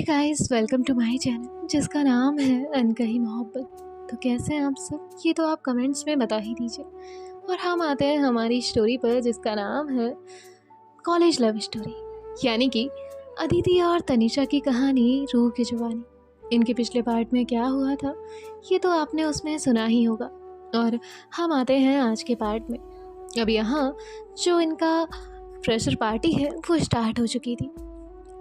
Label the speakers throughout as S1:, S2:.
S1: Guys, welcome to my channel जिसका नाम है अनकही मोहब्बत। तो कैसे हैं आप सब? ये तो आप कमेंट्स में बता ही दीजिए। और हम आते हैं हमारी स्टोरी पर जिसका नाम है कॉलेज लव स्टोरी, यानी कि अदिति और तनिषा की कहानी रूह की जुबानी। इनके पिछले पार्ट में क्या हुआ था ये तो आपने उसमें सुना ही होगा। और हम आते हैं आज के पार्ट में। अब यहाँ जो इनका फ्रेशर पार्टी है वो स्टार्ट हो चुकी थी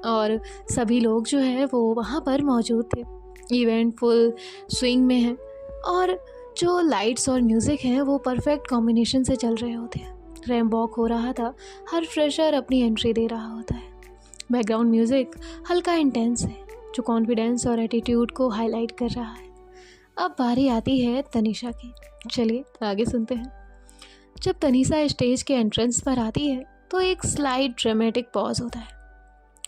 S1: और सभी लोग जो है वो वहाँ पर मौजूद थे। इवेंट फुल स्विंग में है और जो लाइट्स और म्यूज़िक है वो परफेक्ट कॉम्बिनेशन से चल रहे होते हैं। रैंप वॉक हो रहा था, हर फ्रेशर अपनी एंट्री दे रहा होता है। बैकग्राउंड म्यूज़िक हल्का इंटेंस है जो कॉन्फिडेंस और एटीट्यूड को हाईलाइट कर रहा है। अब बारी आती है तनिषा की। चलिए आगे सुनते हैं। जब तनिषा स्टेज के एंट्रेंस पर आती है तो एक स्लाइड ड्रामेटिक पॉज होता है।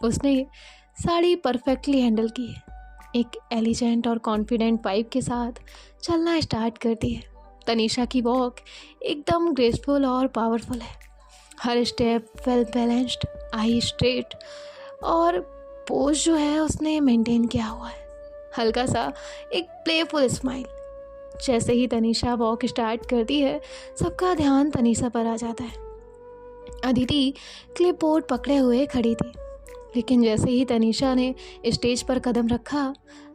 S1: उसने साड़ी परफेक्टली हैंडल की है, एक एलिजेंट और कॉन्फिडेंट वाइब के साथ चलना स्टार्ट करती है। तनिषा की वॉक एकदम ग्रेसफुल और पावरफुल है। हर स्टेप वेल बैलेंस्ड, आई स्ट्रेट और पोज जो है उसने मेंटेन किया हुआ है। हल्का सा एक प्लेफुल स्माइल। जैसे ही तनिषा वॉक स्टार्ट करती है सबका ध्यान तनिषा पर आ जाता है। अदिति क्लिपबोर्ड पकड़े हुए खड़ी थी, लेकिन जैसे ही तनिषा ने स्टेज पर कदम रखा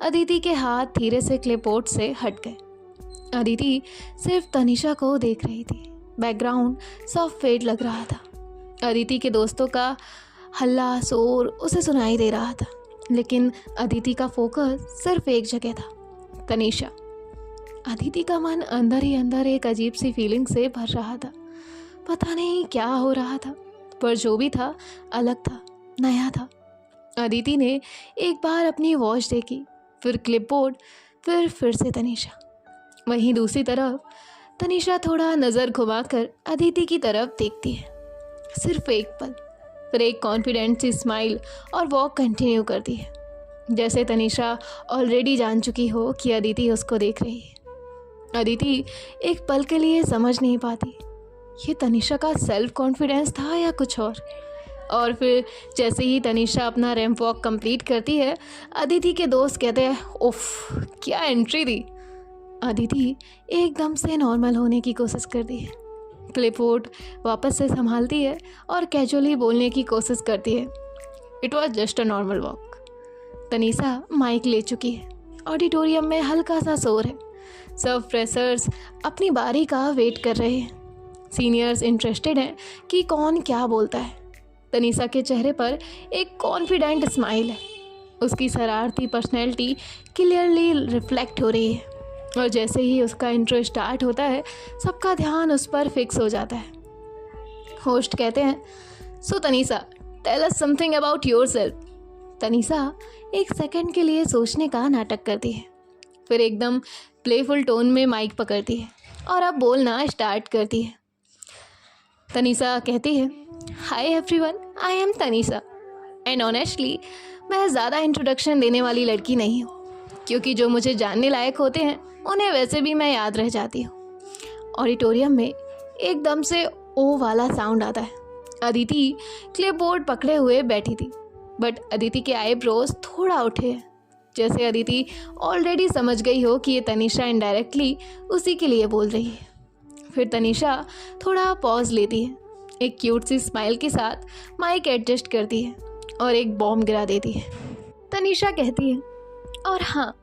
S1: अदिति के हाथ धीरे से क्लिपबोर्ड से हट गए। अदिति सिर्फ तनिषा को देख रही थी। बैकग्राउंड सॉफ्ट फेड लग रहा था। अदिति के दोस्तों का हल्ला शोर उसे सुनाई दे रहा था, लेकिन अदिति का फोकस सिर्फ एक जगह था, तनिषा। अदिति का मन अंदर ही अंदर एक अजीब सी फीलिंग से भर रहा था। पता नहीं क्या हो रहा था, पर जो भी था अलग था, नया था। अदिति ने एक बार अपनी वॉच देखी, फिर क्लिपबोर्ड, फिर से तनिषा। वहीं दूसरी तरफ तनिषा थोड़ा नज़र घुमाकर अदिति की तरफ देखती है, सिर्फ एक पल, फिर एक कॉन्फिडेंट सी स्माइल और वॉक कंटिन्यू करती है, जैसे तनिषा ऑलरेडी जान चुकी हो कि अदिति उसको देख रही है। अदिति एक पल के लिए समझ नहीं पाती ये तनिषा का सेल्फ कॉन्फिडेंस था या कुछ और फिर जैसे ही तनिषा अपना रैंप वॉक कंप्लीट करती है अदिति के दोस्त कहते हैं, उफ क्या एंट्री दी। अदिति एकदम से नॉर्मल होने की कोशिश करती है, क्लिपबोर्ड वापस से संभालती है और कैजुअली बोलने की कोशिश करती है, it was just a normal walk. Tanisha mic ले चुकी है। ऑडिटोरियम में हल्का सा शोर है। सब फ्रेशर्स अपनी बारी का वेट कर रहे हैं। सीनियर्स इंटरेस्टेड हैं कि कौन क्या बोलता है। तनिषा के चेहरे पर एक कॉन्फिडेंट स्माइल है। उसकी शरारती पर्सनैलिटी क्लियरली रिफ्लेक्ट हो रही है और जैसे ही उसका इंट्रो स्टार्ट होता है सबका ध्यान उस पर फिक्स हो जाता है। होस्ट कहते हैं, so Tanisha tell us something about yourself. Tanisha एक सेकंड के लिए सोचने का नाटक करती है, फिर एकदम प्लेफुल टोन में माइक पकड़ती है और अब बोलना स्टार्ट करती है। तनिषा कहती है, hi everyone, I am Tanisha and honestly मैं ज़्यादा इंट्रोडक्शन देने वाली लड़की नहीं हूँ, क्योंकि जो मुझे जानने लायक होते हैं उन्हें वैसे भी मैं याद रह जाती हूँ। ऑडिटोरियम में एकदम से ओ वाला साउंड आता है। अदिति क्लिपबोर्ड पकड़े हुए बैठी थी, बट अदिति के आईब्रोज थोड़ा उठे हैं, जैसे अदिति ऑलरेडी समझ गई हो कि ये तनिषा इनडायरेक्टली उसी के लिए बोल रही है। फिर तनिषा थोड़ा पॉज लेती है, एक क्यूट सी स्माइल के साथ माइक एडजस्ट करती है और एक बॉम्ब गिरा देती है। तनिषा कहती है, और हाँ,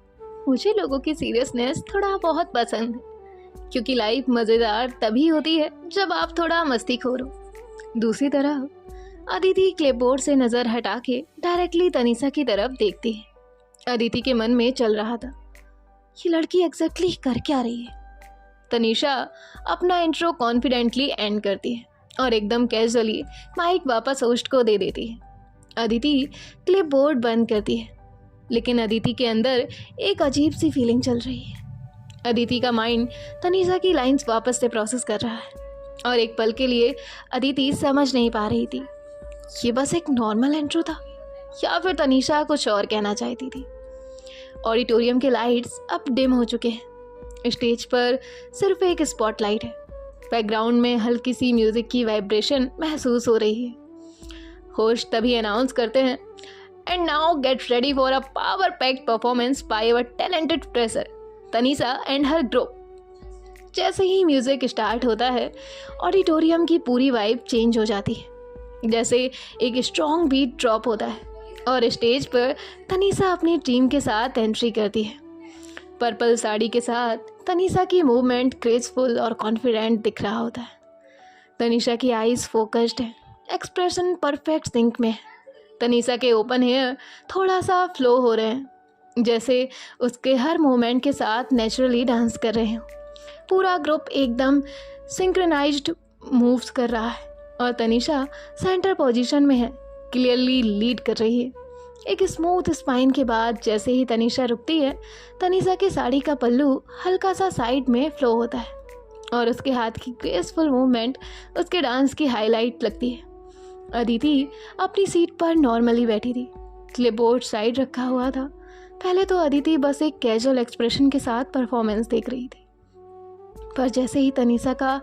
S1: मुझे लोगों की सीरियसनेस थोड़ा बहुत पसंद है, क्योंकि लाइफ मज़ेदार तभी होती है जब आप थोड़ा मस्तीखोर हो। दूसरी तरफ अदिति क्लिपबोर्ड से नज़र हटा के डायरेक्टली तनिषा की तरफ देखती है। अदिति के मन में चल रहा था, ये लड़की एग्जैक्टली कर क्या रही है। तनिषा अपना इंट्रो कॉन्फिडेंटली एंड करती है और एकदम कैजुअली माइक वापस होस्ट को दे देती है। अदिति क्लिपबोर्ड बंद करती है, लेकिन अदिति के अंदर एक अजीब सी फीलिंग चल रही है। अदिति का माइंड तनिषा की लाइंस वापस से प्रोसेस कर रहा है और एक पल के लिए अदिति समझ नहीं पा रही थी ये बस एक नॉर्मल इंट्रो था या फिर तनिषा कुछ और कहना चाहती थी। ऑडिटोरियम के लाइट्स अब डिम हो चुके हैं। स्टेज पर सिर्फ एक स्पॉटलाइट है। बैकग्राउंड में हल्की सी म्यूजिक की वाइब्रेशन महसूस हो रही है। होस्ट तभी अनाउंस करते हैं, and now get ready for a power packed performance by our talented fresher Tanisha and her group. जैसे ही म्यूजिक स्टार्ट होता है ऑडिटोरियम की पूरी वाइब चेंज हो जाती है। जैसे एक स्ट्रॉन्ग बीट ड्रॉप होता है और स्टेज पर तनीषा अपनी टीम के साथ एंट्री करती है। पर्पल साड़ी के साथ तनीषा की मूवमेंट ग्रेसफुल और कॉन्फिडेंट दिख रहा होता है। तनीषा की आईज फोकस्ड है, एक्सप्रेशन परफेक्ट सिंक में है। तनीषा के ओपन हेयर थोड़ा सा फ्लो हो रहे हैं, जैसे उसके हर मूवमेंट के साथ नेचुरली डांस कर रहे हो। पूरा ग्रुप एकदम सिंक्रोनाइज्ड मूव्स कर रहा है और तनीषा सेंटर पोजीशन में है, क्लियरली लीड कर रही है। एक स्मूथ स्पाइन के बाद जैसे ही तनीषा रुकती है, तनीषा की साड़ी का पल्लू हल्का सा साइड में फ्लो होता है और उसके हाथ की ग्रेसफुल मूवमेंट उसके डांस की हाईलाइट लगती है। अदिति अपनी सीट पर नॉर्मली बैठी थी, क्लिपबोर्ड साइड रखा हुआ था। पहले तो अदिति बस एक कैजुअल एक्सप्रेशन के साथ परफॉर्मेंस देख रही थी, पर जैसे ही तनीषा का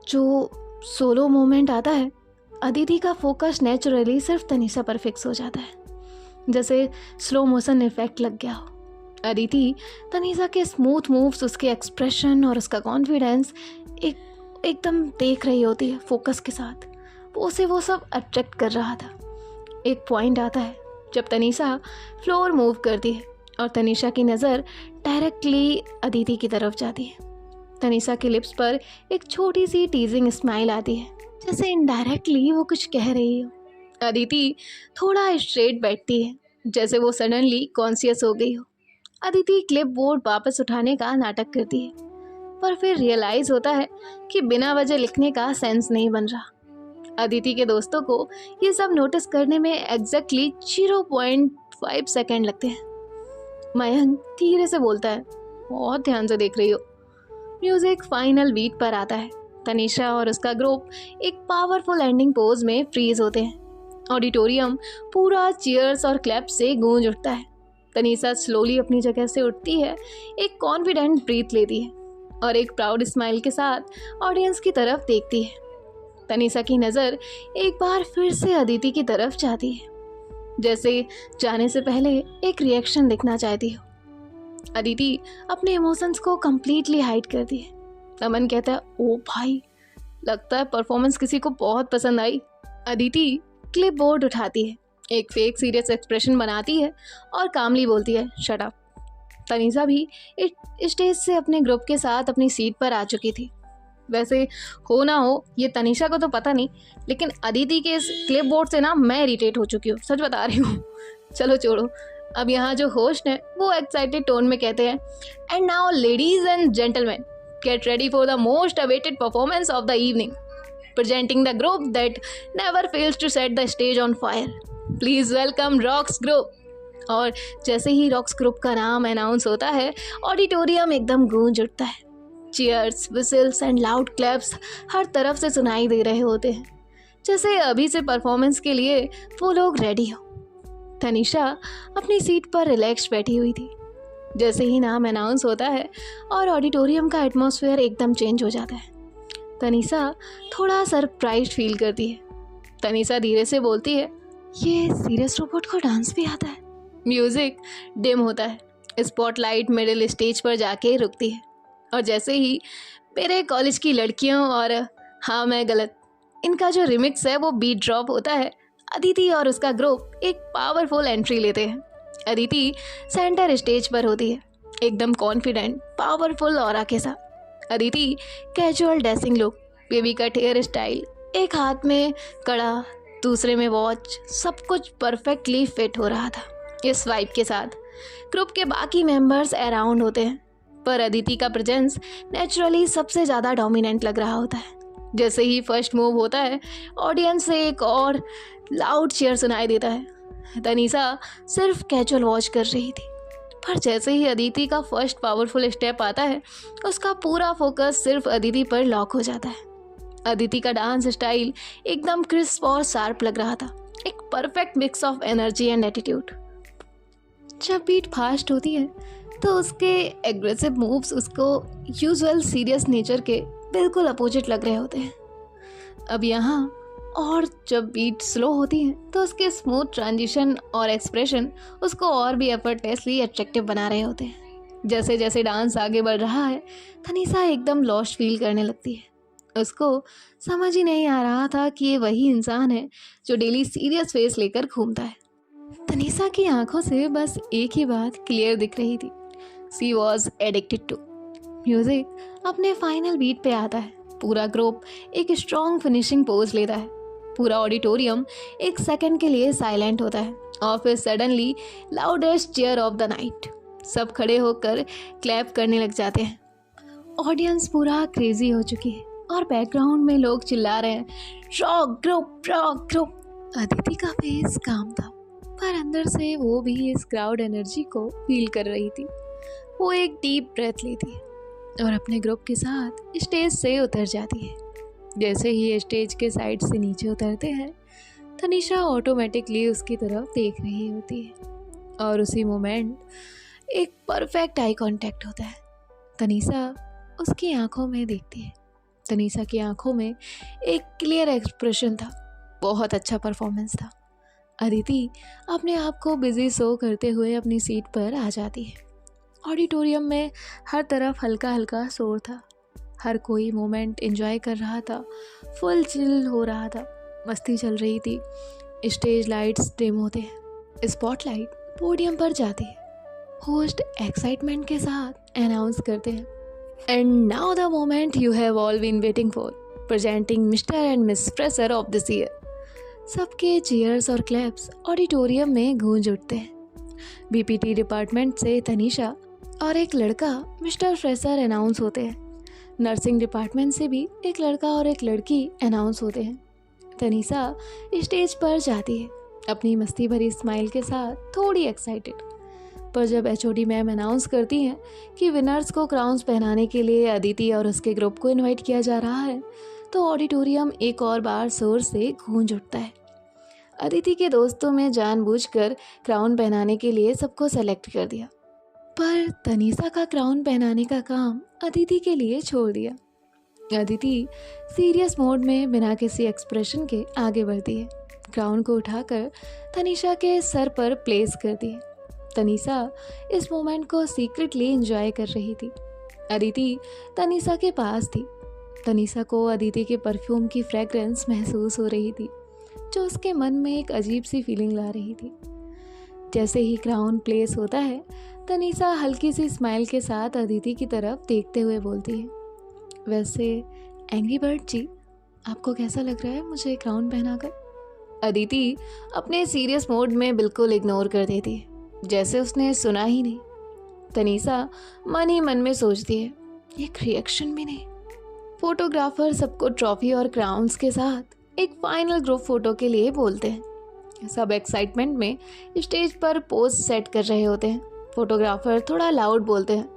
S1: जो सोलो मोमेंट आता है, अदिति का फोकस नेचुरली सिर्फ तनीषा पर फिक्स हो जाता है, जैसे स्लो मोशन इफेक्ट लग गया हो। अदिति तनीषा के स्मूथ मूव्स, उसके एक्सप्रेशन और उसका कॉन्फिडेंस एकदम देख रही होती है फोकस के साथ। उसे वो सब अट्रैक्ट कर रहा था। एक पॉइंट आता है जब तनीषा फ्लोर मूव करती है और तनीषा की नज़र डायरेक्टली अदिति की तरफ जाती है। तनीषा के लिप्स पर एक छोटी सी टीजिंग स्माइल आती है, जैसे इनडायरेक्टली वो कुछ कह रही हो। अदिति थोड़ा स्ट्रेट बैठती है, जैसे वो सडनली कॉन्शियस हो गई हो। अदिति क्लिप बोर्ड वापस उठाने का नाटक करती है, पर फिर रियलाइज़ होता है कि बिना वजह लिखने का सेंस नहीं बन रहा। अदिति के दोस्तों को ये सब नोटिस करने में एग्जैक्टली 0.5 सेकेंड लगते हैं। मयंक धीरे से बोलता है, बहुत ध्यान से देख रही हो। म्यूजिक फाइनल बीट पर आता है। तनीषा और उसका ग्रुप एक पावरफुल एंडिंग पोज में फ्रीज होते हैं। ऑडिटोरियम पूरा चीयर्स और क्लैप से गूंज उठता है। तनीषा स्लोली अपनी जगह से उठती है, एक कॉन्फिडेंट ब्रीथ लेती है और एक प्राउड स्माइल के साथ ऑडियंस की तरफ देखती है। तनीषा की नज़र एक बार फिर से अदिति की तरफ जाती है, जैसे जाने से पहले एक रिएक्शन दिखना चाहती हो। अदिति अपने इमोशंस को कंप्लीटली हाइड करती है। नमन कहता है, ओ भाई, लगता है परफॉर्मेंस किसी को बहुत पसंद आई। अदिति क्लिप बोर्ड उठाती है, एक फेक सीरियस एक्सप्रेशन बनाती है और कामली बोलती है, शट अप। तनीषा भी स्टेज से अपने ग्रुप के साथ अपनी सीट पर आ चुकी थी। वैसे हो ना हो ये तनीषा को तो पता नहीं, लेकिन अदिति के इस क्लिप बोर्ड से ना मैं इरिटेट हो चुकी हूँ, सच बता रही हूँ। चलो छोड़ो, अब यहाँ जो होस्ट हैं वो एक्साइटेड टोन में कहते हैं, and now ladies and gentleman, get ready for the most awaited performance of the evening, presenting the group that never fails to set the stage on fire. Please welcome rocks group. और जैसे ही rocks group का नाम announce होता है, auditorium एकदम गूंज उठता है। Cheers, whistles and loud claps हर तरफ से सुनाई दे रहे होते हैं, जैसे अभी से परफॉर्मेंस के लिए वो लोग रेडी हो। तनीषा अपनी सीट पर रिलैक्स बैठी हुई थी। जैसे ही नाम अनाउंस होता है और ऑडिटोरियम का एटमॉस्फेयर एकदम चेंज हो जाता है। तनीषा थोड़ा सरप्राइज फील करती है। तनीषा धीरे से बोलती है, ये सीरियस रोबोट को डांस भी आता है। म्यूजिक डिम होता है, स्पॉटलाइट मिडिल स्टेज पर जाके रुकती है और जैसे ही मेरे कॉलेज की लड़कियों और हाँ मैं गलत, इनका जो रिमिक्स है वो बीट ड्रॉप होता है। अदिति और उसका ग्रुप एक पावरफुल एंट्री लेते हैं। अदिति सेंटर स्टेज पर होती है, एकदम कॉन्फिडेंट, पावरफुल ऑरा के साथ। Aditi casual dressing look, baby cut hairstyle, एक हाथ में कड़ा, दूसरे में वॉच, सब कुछ परफेक्टली फिट हो रहा था इस वाइब के साथ। ग्रुप के बाकी मेंबर्स अराउंड होते हैं, पर अदिति का प्रेजेंस नेचुरली सबसे ज़्यादा डोमिनेंट लग रहा होता है। जैसे ही फर्स्ट मूव होता है, ऑडियंस से एक और लाउड चीयर सुनाई देता है। तनीषा सिर्फ कैजुअल वॉच कर रही थी, पर जैसे ही अदिति का फर्स्ट पावरफुल स्टेप आता है, उसका पूरा फोकस सिर्फ अदिति पर लॉक हो जाता है। अदिति का डांस स्टाइल एकदम क्रिस्प और शार्प लग रहा था, एक perfect mix of energy and attitude. जब बीट फास्ट होती है तो उसके एग्रेसिव मूव्स उसको यूजुअल सीरियस नेचर के बिल्कुल अपोजिट लग रहे होते हैं। अब यहाँ और जब बीट स्लो होती है तो उसके स्मूथ ट्रांजिशन और एक्सप्रेशन उसको और भी एफर्टलेसली अट्रैक्टिव बना रहे होते हैं। जैसे जैसे डांस आगे बढ़ रहा है, तनीषा एकदम लॉस्ट फील करने लगती है। उसको समझ ही नहीं आ रहा था कि ये वही इंसान है जो डेली सीरियस फेस लेकर घूमता है। तनीषा की आंखों से बस एक ही बात क्लियर दिख रही थी, she was addicted to music. अपने फाइनल बीट पे आता है, पूरा ग्रुप एक स्ट्रॉन्ग फिनिशिंग पोज लेता है, पूरा ऑडिटोरियम एक सेकंड के लिए साइलेंट होता है और फिर suddenly loudest cheer of the night, सब खड़े होकर क्लैप करने लग जाते हैं। ऑडियंस पूरा क्रेजी हो चुकी है और बैकग्राउंड में लोग चिल्ला रहे हैं, rock group, rock group. Aditi का फेस काम था, पर अंदर से वो भी इस क्राउड एनर्जी को फील कर रही थी। वो एक डीप ब्रेथ लेती है और अपने ग्रुप के साथ स्टेज से उतर जाती है। जैसे ही ये स्टेज के साइड से नीचे उतरते हैं, तनीषा ऑटोमेटिकली उसकी तरफ देख रही होती है और उसी मोमेंट एक परफेक्ट आई कांटेक्ट होता है। तनीषा उसकी आंखों में देखती है। तनीषा की आंखों में एक क्लियर एक्सप्रेशन था, बहुत अच्छा परफॉर्मेंस था। अदिति अपने आप को बिजी शो करते हुए अपनी सीट पर आ जाती है। ऑडिटोरियम में हर तरफ हल्का हल्का शोर था, हर कोई मोमेंट एंजॉय कर रहा था, फुल चिल हो रहा था, मस्ती चल रही थी। स्टेज लाइट्स डिम होते हैं, स्पॉटलाइट पोडियम पर जाती है, होस्ट एक्साइटमेंट के साथ अनाउंस करते हैं, and now the moment you have all been waiting for, presenting mister and miss fresher of this year. सबके चीयर्स और क्लैप्स ऑडिटोरियम में गूंज उठते हैं। बीपीटी डिपार्टमेंट से तनीषा और एक लड़का मिस्टर फ्रेशर अनाउंस होते हैं। नर्सिंग डिपार्टमेंट से भी एक लड़का और एक लड़की अनाउंस होते हैं। तनीषा स्टेज पर जाती है, अपनी मस्ती भरी स्माइल के साथ, थोड़ी एक्साइटेड। पर जब एचओडी मैम अनाउंस करती हैं कि विनर्स को क्राउन्स पहनाने के लिए अदिति और उसके ग्रुप को इनवाइट किया जा रहा है, तो ऑडिटोरियम एक और बार जोर से गूंज उठता है। अदिति के दोस्तों में जानबूझकर क्राउन पहनाने के लिए सबको सेलेक्ट कर दिया, पर तनीषा का क्राउन पहनाने का काम अदिति के लिए छोड़ दिया। अदिति सीरियस मोड में बिना किसी एक्सप्रेशन के आगे बढ़ती है, क्राउन को उठाकर तनीषा के सर पर प्लेस करती है। तनीषा इस मोमेंट को सीक्रेटली एंजॉय कर रही थी। अदिति तनीषा के पास थी। तनीषा को अदिति के परफ्यूम की फ्रेग्रेंस महसूस हो रही थी, जो उसके मन में एक अजीब सी फीलिंग ला रही थी। जैसे ही क्राउन प्लेस होता है, तनीषा हल्की सी स्माइल के साथ अदिति की तरफ देखते हुए बोलती है, वैसे एंग्री बर्ड जी, आपको कैसा लग रहा है मुझे क्राउन पहनाकर? अदिति अपने सीरियस मोड में बिल्कुल इग्नोर कर देती है, जैसे उसने सुना ही नहीं। तनीषा मन ही मन में सोचती है, एक रिएक्शन भी नहीं। फोटोग्राफर सबको ट्रॉफी और क्राउन्स के साथ एक फाइनल ग्रुप फोटो के लिए बोलते हैं। सब एक्साइटमेंट में स्टेज पर पोज सेट कर रहे होते हैं। फोटोग्राफर थोड़ा लाउड बोलते हैं,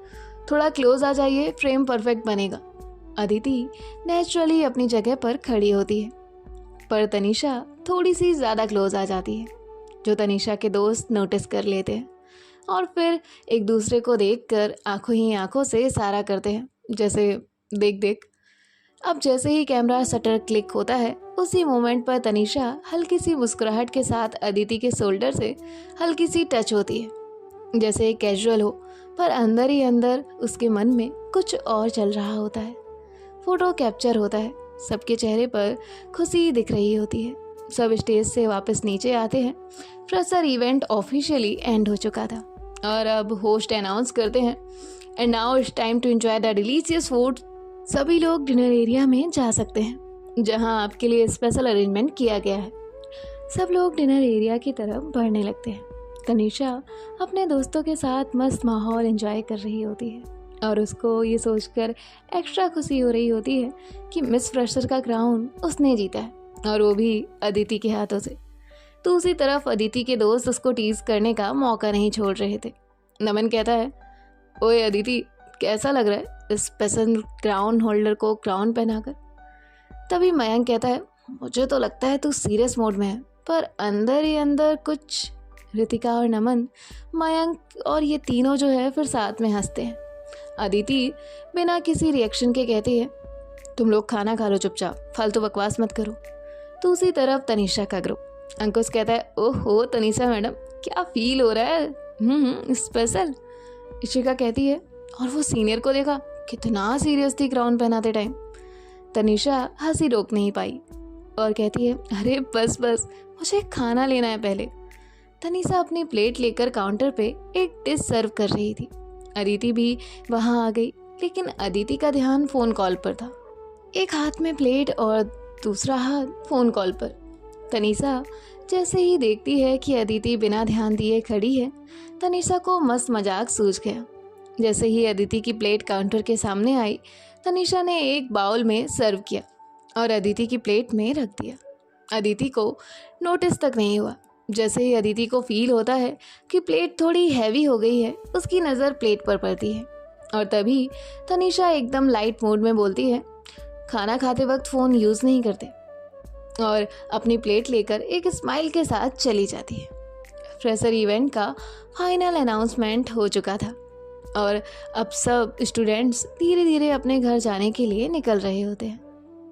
S1: थोड़ा क्लोज आ जाइए, फ्रेम परफेक्ट बनेगा। अदिति नेचुरली अपनी जगह पर खड़ी होती है, पर तनीषा थोड़ी सी ज़्यादा क्लोज आ जाती है, जो तनीषा के दोस्त नोटिस कर लेते हैं और फिर एक दूसरे को देखकर आंखों ही आंखों से इशारा करते हैं, जैसे देख देख। अब जैसे ही कैमरा शटर क्लिक होता है, उसी मोमेंट पर तनीषा हल्की सी मुस्कुराहट के साथ अदिति के शोल्डर से हल्की सी टच होती है, जैसे कैजुअल हो, पर अंदर ही अंदर उसके मन में कुछ और चल रहा होता है। फोटो कैप्चर होता है, सबके चेहरे पर खुशी दिख रही होती है। सब स्टेज से वापस नीचे आते हैं। फ्रेशर इवेंट ऑफिशियली एंड हो चुका था और अब होस्ट अनाउंस करते हैं, and now it's time to enjoy the delicious food. सभी लोग डिनर एरिया में जा सकते हैं, जहां आपके लिए स्पेशल अरेंजमेंट किया गया है। सब लोग डिनर एरिया की तरफ बढ़ने लगते हैं। तनीषा अपने दोस्तों के साथ मस्त माहौल एंजॉय कर रही होती है और उसको ये सोचकर एक्स्ट्रा खुशी हो रही होती है कि मिस फ्रेशर का क्राउन उसने जीता है, और वो भी अदिति के हाथों से। दूसरी तरफ अदिति के दोस्त उसको टीज करने का मौका नहीं छोड़ रहे थे। नमन कहता है, ओए अदिति, कैसा लग रहा है इस स्पेशल क्राउन होल्डर को क्राउन पहनाकर? तभी मयंक कहता है, मुझे तो लगता है तू सीरियस मोड में है, पर अंदर ही अंदर कुछ। रितिका और नमन, मयंक और ये तीनों जो है फिर साथ में हंसते हैं। अदिति बिना किसी रिएक्शन के कहती है, तुम लोग खाना खा लो चुपचाप, फालतू बकवास मत करो। दूसरी तरफ तनीषा का ग्रुप। अंकुश कहता है, ओहो तनीषा मैडम, क्या फील हो रहा है? स्पेशल। इशिका कहती है, और वो सीनियर को देखा, कितना सीरियस थी क्राउन पहनाते टाइम। तनीषा हंसी रोक नहीं पाई और कहती है, अरे बस बस, मुझे खाना लेना है पहले। तनीषा अपनी प्लेट लेकर काउंटर पे एक डिश सर्व कर रही थी। अदिति भी वहाँ आ गई, लेकिन अदिति का ध्यान फ़ोन कॉल पर था। एक हाथ में प्लेट और दूसरा हाथ फ़ोन कॉल पर। तनीषा जैसे ही देखती है कि अदिति बिना ध्यान दिए खड़ी है, तनीषा को मस्त मजाक सूझ गया। जैसे ही अदिति की प्लेट काउंटर के सामने आई, तनीषा ने एक बाउल में सर्व किया और अदिति की प्लेट में रख दिया। अदिति को नोटिस तक नहीं हुआ। जैसे ही अदिति को फील होता है कि प्लेट थोड़ी हैवी हो गई है, उसकी नज़र प्लेट पर पड़ती है और तभी तनीषा एकदम लाइट मूड में बोलती है, खाना खाते वक्त फ़ोन यूज़ नहीं करते, और अपनी प्लेट लेकर एक स्माइल के साथ चली जाती है। फ्रेशर इवेंट का फाइनल अनाउंसमेंट हो चुका था और अब सब स्टूडेंट्स धीरे धीरे अपने घर जाने के लिए निकल रहे होते हैं।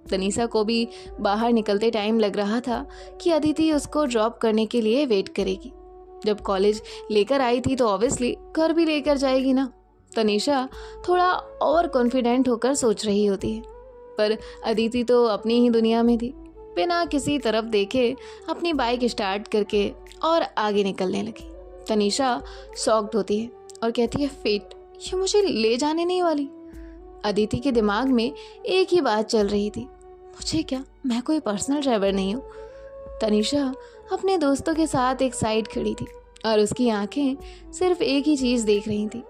S1: तनीषा को भी बाहर निकलते टाइम लग रहा था कि अदिति उसको ड्रॉप करने के लिए वेट करेगी। जब कॉलेज लेकर आई थी तो ऑब्वियसली घर भी लेकर जाएगी ना। तनीषा थोड़ा और कॉन्फिडेंट होकर सोच रही होती है, पर अदिति तो अपनी ही दुनिया में थी। बिना किसी तरफ देखे अपनी बाइक स्टार्ट करके और आगे निकलने लगी। तनीषा शॉक्ड होती है और कहती है, फेट, ये मुझे ले जाने नहीं वाली। अदिति के दिमाग में एक ही बात चल रही थी, मुझे क्या, मैं कोई पर्सनल ड्राइवर नहीं हूँ। तनीषा अपने दोस्तों के साथ एक साइड खड़ी थी और उसकी आंखें सिर्फ एक ही चीज़ देख रही थी।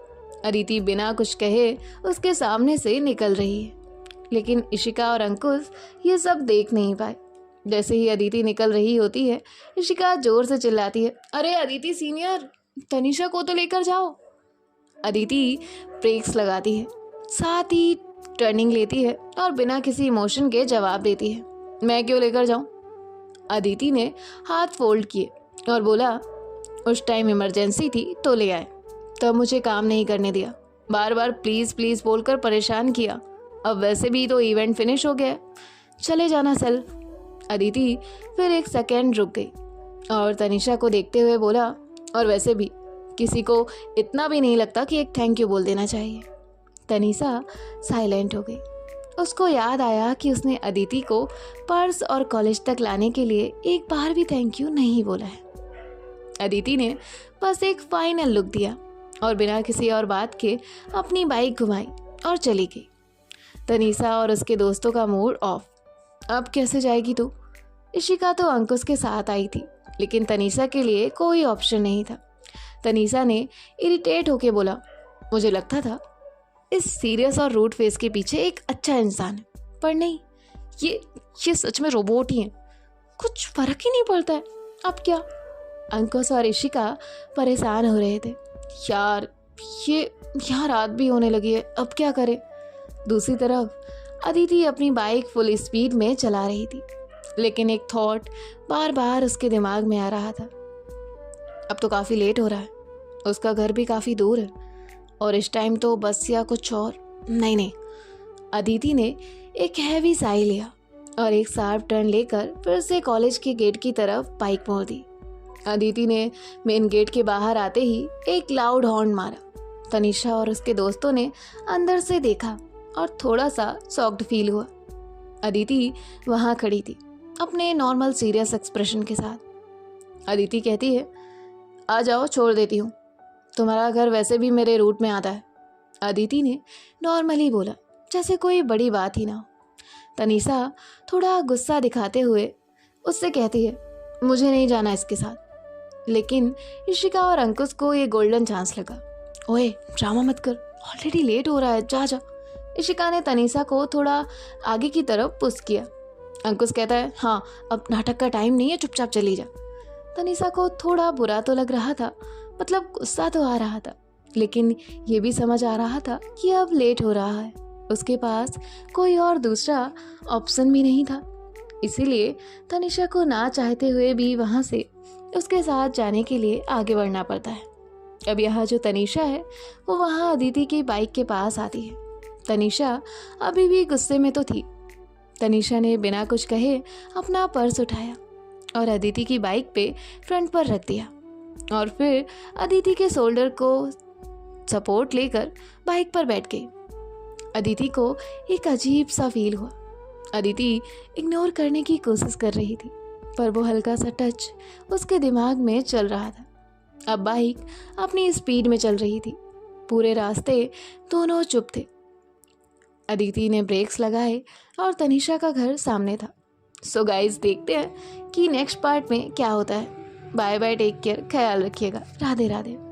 S1: अदिति बिना कुछ कहे उसके सामने से निकल रही है, लेकिन इशिका और अंकुश ये सब देख नहीं पाए। जैसे ही अदिति निकल रही होती है, इशिका जोर से चिल्लाती है, अरे अदिति सीनियर, तनीषा को तो लेकर जाओ। अदिति ब्रेक्स लगाती है, साथ ही टर्निंग लेती है और बिना किसी इमोशन के जवाब देती है, मैं क्यों लेकर जाऊं? अदिति ने हाथ फोल्ड किए और बोला, उस टाइम इमरजेंसी थी तो ले आए, तब मुझे काम नहीं करने दिया, बार बार प्लीज़ प्लीज़ बोलकर परेशान किया, अब वैसे भी तो इवेंट फिनिश हो गया, चले जाना सेल। अदिति फिर एक सेकेंड रुक गई और तनीषा को देखते हुए बोला, और वैसे भी किसी को इतना भी नहीं लगता कि एक थैंक यू बोल देना चाहिए। तनीषा साइलेंट हो गई। उसको याद आया कि उसने अदिति को पर्स और कॉलेज तक लाने के लिए एक बार भी थैंक यू नहीं बोला है। अदिति ने बस एक फाइनल लुक दिया और बिना किसी और बात के अपनी बाइक घुमाई और चली गई। तनीषा और उसके दोस्तों का मूड ऑफ। अब कैसे जाएगी तू? इशिका तो अंकुश के साथ आई थी, लेकिन तनीषा के लिए कोई ऑप्शन नहीं था। तनीषा ने इरिटेट होके बोला, मुझे लगता था इस सीरियस और रूड फेस के पीछे एक अच्छा इंसान है, पर नहीं, ये सच में रोबोट ही है, कुछ फर्क ही नहीं पड़ता है। अब क्या? अंकुश और इशिका परेशान हो रहे थे। यार, ये यहाँ रात भी होने लगी है, अब क्या करें? दूसरी तरफ अदिति अपनी बाइक फुल स्पीड में चला रही थी, लेकिन एक थॉट बार बार उसके दिमाग में आ रहा था, अब तो काफ़ी लेट हो रहा है, उसका घर भी काफ़ी दूर है और इस टाइम तो बस या कुछ और नहीं। अदिति ने एक हैवी साई लिया और एक शार्प टर्न लेकर फिर से कॉलेज के गेट की तरफ बाइक मोड़ दी। अदिति ने मेन गेट के बाहर आते ही एक लाउड हॉर्न मारा। तनीषा और उसके दोस्तों ने अंदर से देखा और थोड़ा सा शॉक्ड फील हुआ। अदिति वहाँ खड़ी थी अपने नॉर्मल सीरियस एक्सप्रेशन के साथ। अदिति कहती है, आ जाओ, छोड़ देती हूँ, तुम्हारा घर वैसे भी मेरे रूट में आता है। अदिति ने नॉर्मली बोला, जैसे कोई बड़ी बात ही ना हो। तनीषा थोड़ा गुस्सा दिखाते हुए उससे कहती है, मुझे नहीं जाना इसके साथ। लेकिन इशिका और अंकुश को ये गोल्डन चांस लगा। ओए, ड्रामा मत कर, ऑलरेडी लेट हो रहा है, जा जा। इशिका ने तनीषा को थोड़ा आगे की तरफ पुश किया। अंकुश कहता है, हाँ, अब नाटक का टाइम नहीं है, चुपचाप चली जा। तनीषा को थोड़ा बुरा तो लग रहा था, मतलब गुस्सा तो आ रहा था, लेकिन ये भी समझ आ रहा था कि अब लेट हो रहा है, उसके पास कोई और दूसरा ऑप्शन भी नहीं था। इसीलिए तनीषा को ना चाहते हुए भी वहाँ से उसके साथ जाने के लिए आगे बढ़ना पड़ता है। अब यहाँ जो तनीषा है वो वहाँ अदिति की बाइक के पास आती है। तनीषा अभी भी गुस्से में तो थी, तनिषा ने बिना कुछ कहे अपना पर्स उठाया और अदिति की बाइक पे फ्रंट पर रख दिया और फिर अदिति के शोल्डर को सपोर्ट लेकर बाइक पर बैठ गई। अदिति को एक अजीब सा फील हुआ। अदिति इग्नोर करने की कोशिश कर रही थी, पर वो हल्का सा टच उसके दिमाग में चल रहा था। अब बाइक अपनी स्पीड में चल रही थी। पूरे रास्ते दोनों चुप थे। अदिति ने ब्रेक्स लगाए और तनिषा का घर सामने था। सो गाइस, देखते हैं कि नेक्स्ट पार्ट में क्या होता है। बाय बाय, टेक केयर, ख्याल रखिएगा, राधे राधे।